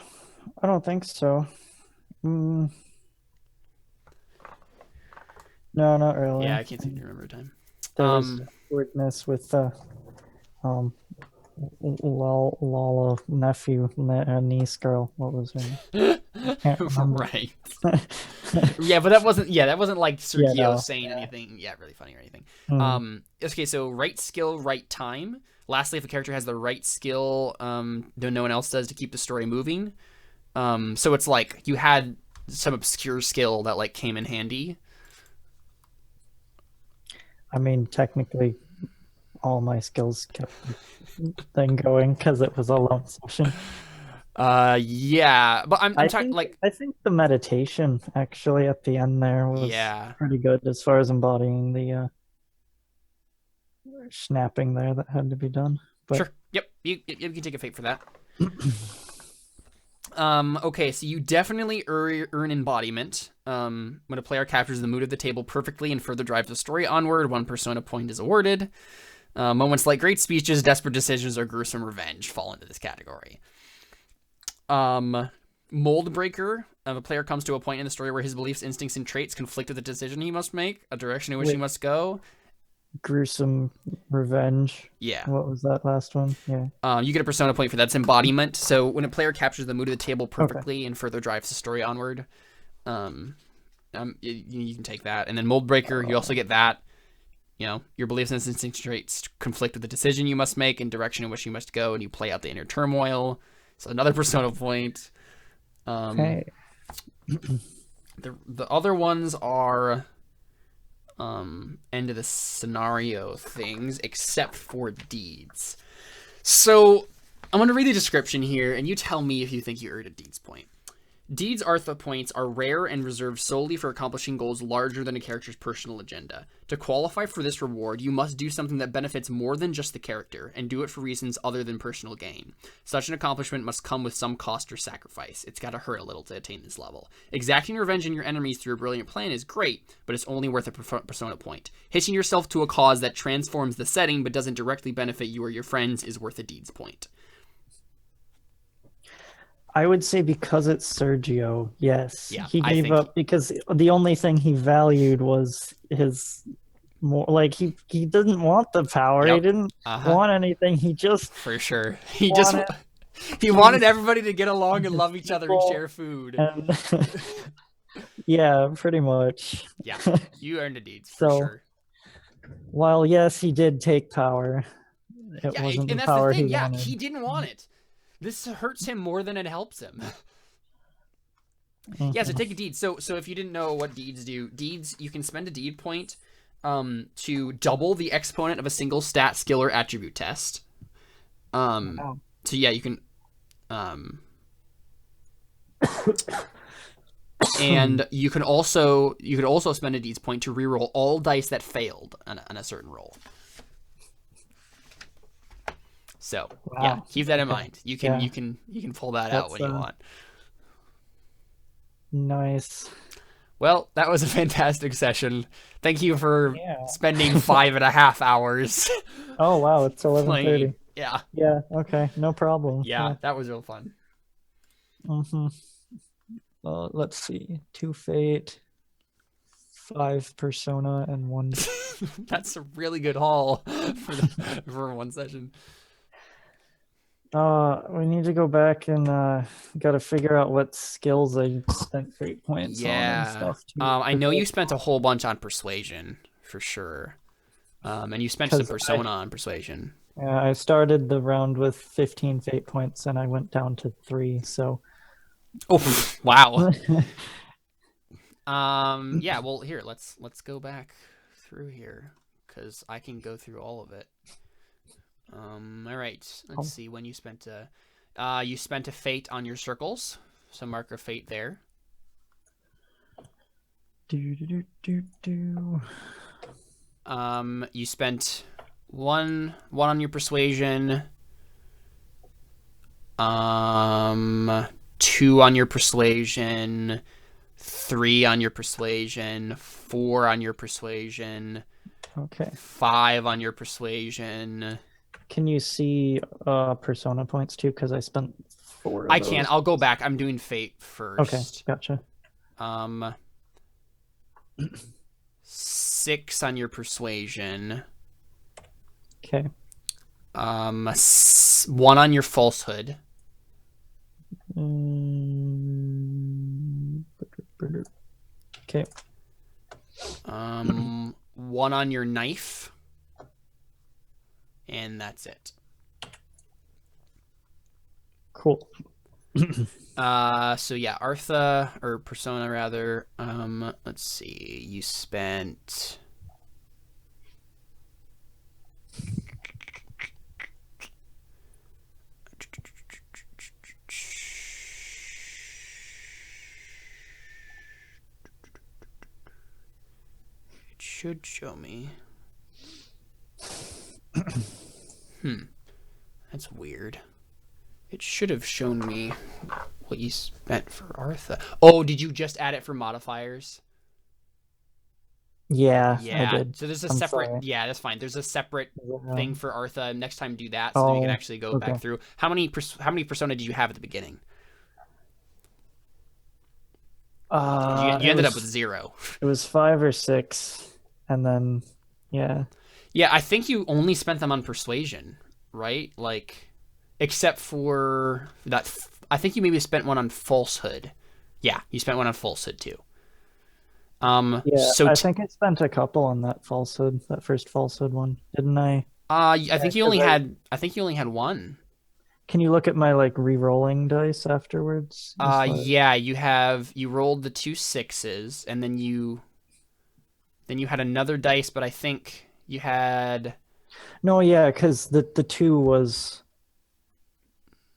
I don't think so. No, not really. yeah, I can't seem to remember time. There was awkwardness with Lala nephew, niece girl. What was her name? Can't remember. Right. Yeah, but that wasn't like Sergio no, saying anything really funny or anything. Okay, so right skill, right time. Lastly, if a character has the right skill, no one else does to keep the story moving. So it's like you had some obscure skill that like came in handy. I mean, technically, all my skills kept the thing going because it was a lone session. Yeah, but I'm talking like I think the meditation actually at the end there was pretty good as far as embodying the snapping there that had to be done. But... Sure. Yep. You can take a fate for that. Okay, so you definitely earn embodiment. When a player captures the mood of the table perfectly and further drives the story onward, 1 persona point is awarded. Moments like great speeches, desperate decisions, or gruesome revenge fall into this category. Mold breaker. A player comes to a point in the story where his beliefs, instincts, and traits conflict with the decision he must make, a direction in which he must go. Gruesome revenge. Yeah. What was that last one? Yeah. You get a persona point for that's embodiment. So when a player captures the mood of the table perfectly and further drives the story onward, you can take that. And then mold breaker, you also get that. You know, your beliefs and instincts traits conflict with the decision you must make and direction in which you must go, and you play out the inner turmoil. So another persona point. Okay. The other ones are end of the scenario things, except for deeds. So I'm going to read the description here, and you tell me if you think you earned a deeds point. Deeds Artha points are rare and reserved solely for accomplishing goals larger than a character's personal agenda. To qualify for this reward, you must do something that benefits more than just the character, and do it for reasons other than personal gain. Such an accomplishment must come with some cost or sacrifice. It's gotta hurt a little to attain this level. Exacting revenge on your enemies through a brilliant plan is great, but it's only worth a persona point. Hitching yourself to a cause that transforms the setting but doesn't directly benefit you or your friends is worth a deeds point. I would say because it's Sergio, yes. Yeah, he gave up because the only thing he valued was his more like he didn't want the power. Yep. He didn't want anything. He just for sure. He wanted everybody to get along and love each other and share food. And yeah, pretty much. Yeah, you earned a deed for sure. While yes, he did take power, it wasn't the power he wanted. He didn't want it. This hurts him more than it helps him. Yeah, so take a deed. So if you didn't know what deeds do, deeds, you can spend a deed point to double the exponent of a single stat, skill, or attribute test. So yeah, you can and you could also spend a deeds point to reroll all dice that failed on a certain roll. So yeah, keep that in mind. You can pull that out when you want. Nice. Well, that was a fantastic session. Thank you for Yeah. spending 5.5 hours Oh wow, it's 11:30. playing. Yeah. Yeah. Okay. No problem. Yeah, that was real fun. Mm-hmm. Let's see. 2 fate, 5 persona, and 1. That's a really good haul for one session. We need to go back and got to figure out what skills I spent fate points on and Yeah. stuff too. I know you spent a whole bunch on persuasion for sure. And you spent some 'Cause persona on persuasion. Yeah, I started the round with 15 fate points and I went down to 3. So. Oh wow. Yeah. Well, here let's go back through here because I can go through all of it. All right. Let's see when you spent you spent a fate on your circles, so mark a fate there. You spent one on your persuasion. 2 on your persuasion. 3 on your persuasion. 4 on your persuasion. Okay. 5 on your persuasion. Can you see persona points too? Because I spent 4 of I those. can. I'll go back. I'm doing fate first. Okay, gotcha. 6 on your persuasion. Okay. 1 on your falsehood. Okay. 1 on your knife. And that's it. Cool. So yeah, Artha, or Persona rather, let's see, you spent... It should show me. That's weird. It should have shown me what you spent for Artha. Oh, did you just add it for modifiers? Yeah, Yeah. I did. So there's a I'm separate. sorry. Yeah, that's fine. There's a separate thing for Artha. Next time, do that so that you can actually go okay. back through. How many persona did you have at the beginning? You ended up with 0. It was 5 or 6, and then yeah. Yeah, I think you only spent them on persuasion, right? Like, except for that. I think you maybe spent one on falsehood. Yeah, you spent one on falsehood too. Yeah, so I think I spent a couple on that falsehood, that first falsehood one, didn't I? I think you only had. I think you only had 1. Can you look at my like re-rolling dice afterwards? Yeah, you rolled the 2 6s, and then you had another dice, but I think you had. No, yeah, because the 2 was.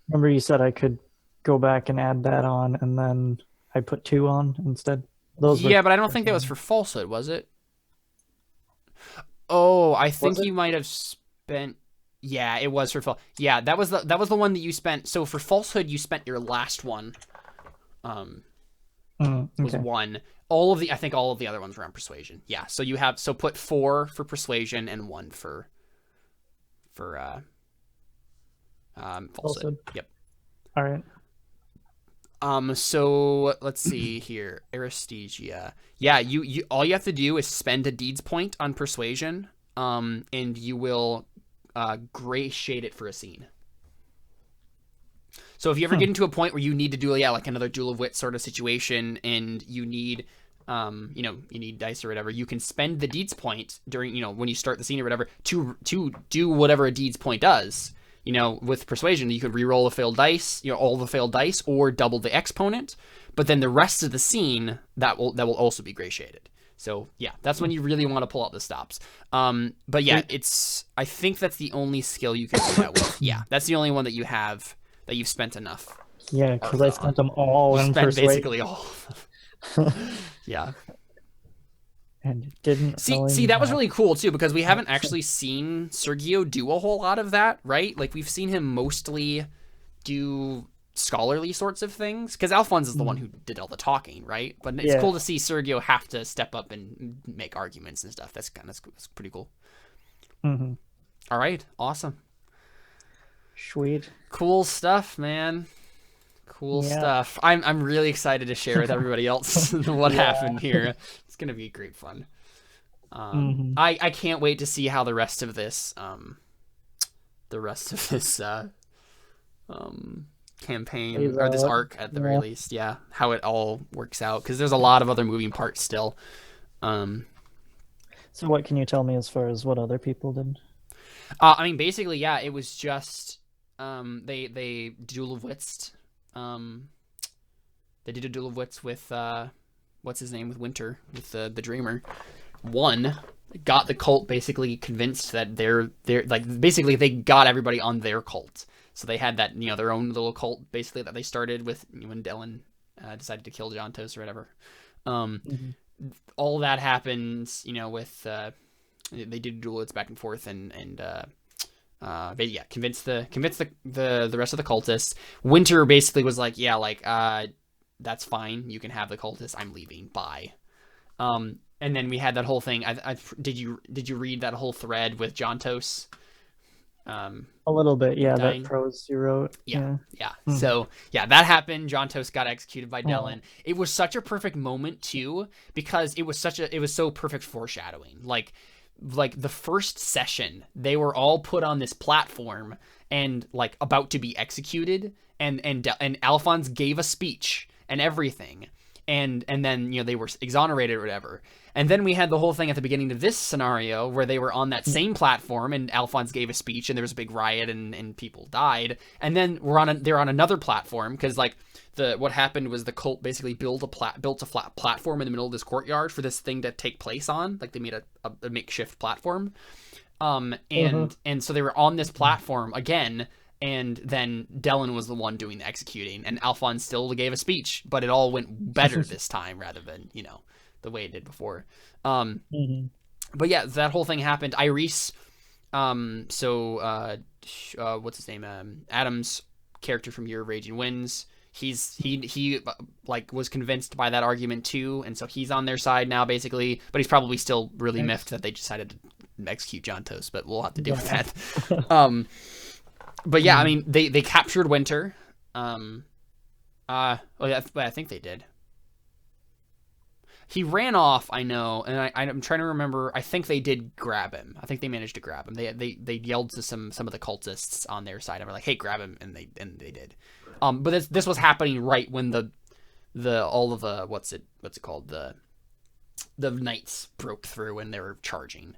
Remember, you said I could go back and add that on, and then I put 2 on instead. Yeah, but I don't think that was for falsehood, was it? Oh, I think you might have spent. Yeah, it was for falsehood. Yeah, that was the one that you spent. So for falsehood, you spent your last one. Was 1. I think all of the other ones were on persuasion. Yeah, so put 4 for persuasion and 1 for falsehood. Yep. All right. So let's see here. Aresthesia. Yeah, you all you have to do is spend a deeds point on persuasion, and you will gray shade it for a scene. So if you ever get into a point where you need to do like another duel of wit sort of situation, and you need you need dice or whatever, you can spend the deeds point during when you start the scene or whatever to do whatever a deeds point does. With persuasion, you could re-roll a failed dice, all the failed dice, or double the exponent. But then the rest of the scene that will also be gray shaded. So yeah, that's when you really want to pull out the stops. But yeah, I think that's the only skill you can do that with. Yeah, that's the only one that you have that you've spent enough. Yeah, because I spent them all in persuasion. Basically all of them. Yeah. And it didn't see that was really cool too, because we haven't actually seen Sergio do a whole lot of that, right? Like we've seen him mostly do scholarly sorts of things, because Alphonse is the one who did all the talking, right? But it's cool to see Sergio have to step up and make arguments and stuff. That's pretty cool. Mm-hmm. All right, awesome, Sweet. cool stuff, man. Cool stuff. I'm really excited to share with everybody else what happened here. It's gonna be great fun. I can't wait to see how the rest of this campaign or this arc at the very least, how it all works out, because there's a lot of other moving parts still. So what can you tell me as far as what other people did? I mean, basically, it was just they duel of wits. They did a duel of wits with what's his name, with Winter, with the Dreamer. One got the cult basically convinced that they're like, basically they got everybody on their cult. So they had that, their own little cult basically that they started with when Dylan decided to kill Jontos or whatever. All that happens, with they did duels back and forth, and they convinced the rest of the cultists. Winter basically was like, that's fine, you can have the cultists, I'm leaving, bye. And then we had that whole thing. Did you read that whole thread with Jontos? A little bit, dying? That prose you wrote. So that happened. Jontos got executed by Dylan. It was such a perfect moment too, because it was so perfect foreshadowing. Like the first session, they were all put on this platform and like about to be executed, and Alphonse gave a speech and everything. And then, they were exonerated or whatever. And then we had the whole thing at the beginning of this scenario where they were on that same platform and Alphonse gave a speech and there was a big riot and people died. And then they're on another platform, because like what happened was the cult basically built a flat platform in the middle of this courtyard for this thing to take place on. Like they made a makeshift platform. And so they were on this platform again. And then Dylan was the one doing the executing, and Alphonse still gave a speech, but it all went better this time rather than, the way it did before. But that whole thing happened. Iris, what's his name? Adam's character from Year of Raging Winds. He was convinced by that argument too, and so he's on their side now basically, but he's probably still really miffed that they decided to execute Jontos, but we'll have to deal with that. But I mean, they captured Winter. I think they did. He ran off, I know, and I'm trying to remember. I think they did grab him. I think they managed to grab him. They yelled to some of the cultists on their side and were like, "Hey, grab him!" And they did. But this was happening right when all of the what's it called, the knights broke through and they were charging.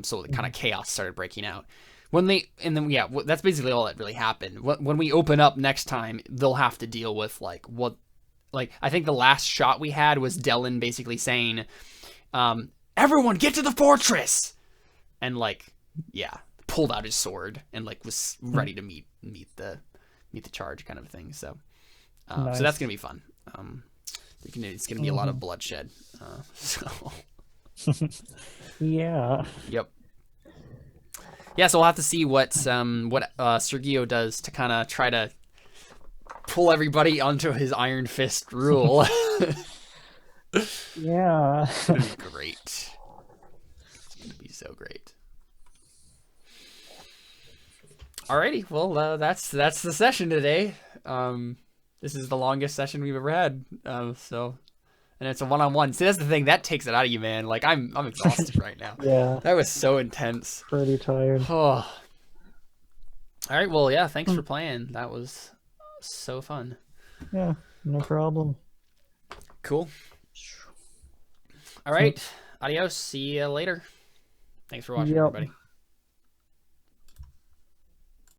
So the kind of chaos started breaking out. That's basically all that really happened. When we open up next time, they'll have to deal with I think the last shot we had was Dylan basically saying, "Everyone get to the fortress," and pulled out his sword and was ready to meet the charge kind of thing. So, nice. So that's gonna be fun. It's gonna be a lot of bloodshed. Yeah. Yep. Yeah, so we'll have to see what Sergio does to kind of try to pull everybody onto his Iron Fist rule. Yeah. It's going to be great. It's going to be so great. Alrighty, well, that's the session today. This is the longest session we've ever had. And it's a one-on-one. See, that's the thing. That takes it out of you, man. I'm exhausted right now. Yeah. That was so intense. Pretty tired. Oh. All right. Well, yeah. Thanks for playing. That was so fun. Yeah. No problem. Cool. All right. Adios. See you later. Thanks for watching, everybody.